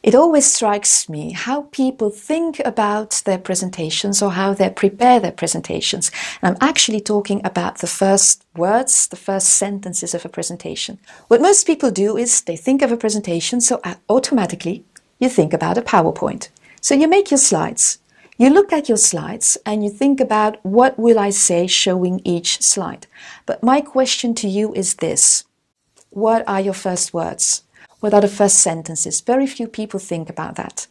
It always strikes me how people think about their presentations or how they prepare their presentations. And I'm actually talking about the first words, the first sentences of a presentation. What most people do is they think of a presentation, so automatically you think about a PowerPoint. So you make your slides. You look at your slides and you think about what will I say showing each slide. But my question to you is this. What are your first words? What are the first sentences? Very few people think about that.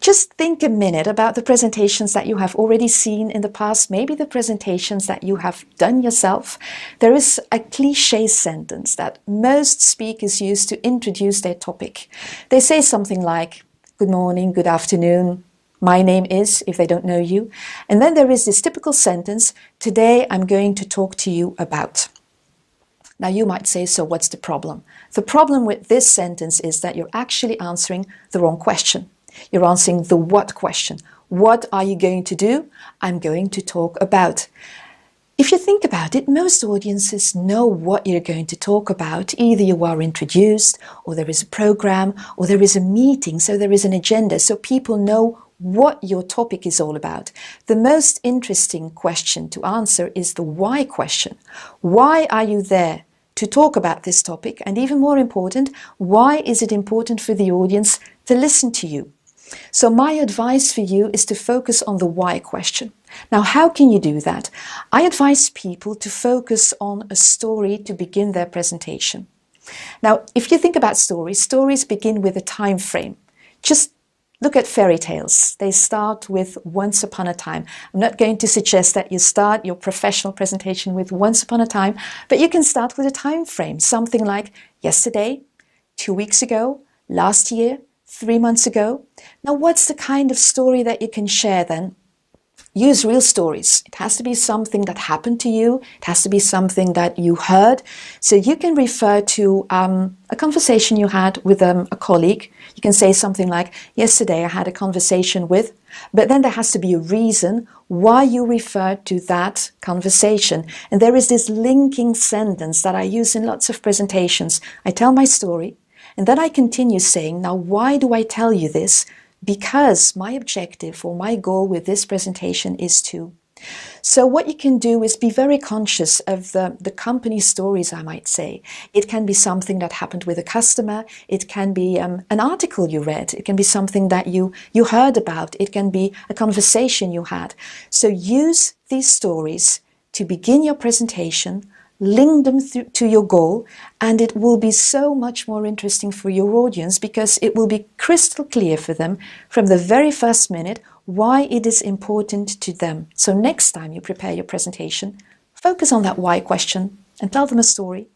Just think a minute about the presentations that you have already seen in the past, maybe the presentations that you have done yourself. There is a cliché sentence that most speakers use to introduce their topic. They say something like, good morning, good afternoon, my name is, if they don't know you. And then there is this typical sentence, today I'm going to talk to you about. Now you might say, so what's the problem? The problem with this sentence is that you're actually answering the wrong question. You're answering the what question. What are you going to do? I'm going to talk about. If you think about it, most audiences know what you're going to talk about. Either you are introduced, or there is a program, or there is a meeting, so there is an agenda, so people know what your topic is all about. The most interesting question to answer is the why question. Why are you there to talk about this topic? And even more important, why is it important for the audience to listen to you? So my advice for you is to focus on the why question. Now, how can you do that? I advise people to focus on a story to begin their presentation. Now, if you think about stories, stories begin with a time frame. Just look at fairy tales. They start with once upon a time. I'm not going to suggest that you start your professional presentation with once upon a time, but you can start with a time frame, something like yesterday, 2 weeks ago, last year, 3 months ago. Now, what's the kind of story that you can share then? Use real stories. It has to be something that happened to you. It has to be something that you heard. So you can refer to a conversation you had with a colleague. You can say something like, yesterday I had a conversation with, but then there has to be a reason why you referred to that conversation. And there is this linking sentence that I use in lots of presentations. I tell my story, and then I continue saying, now why do I tell you this? Because my objective or my goal with this presentation is to. So what you can do is be very conscious of the company stories, I might say. It can be something that happened with a customer. It can be an article you read. It can be something that you heard about. It can be a conversation you had. So use these stories to begin your presentation, link them to your goal, and it will be so much more interesting for your audience because it will be crystal clear for them from the very first minute why it is important to them. So next time you prepare your presentation, focus on that why question and tell them a story.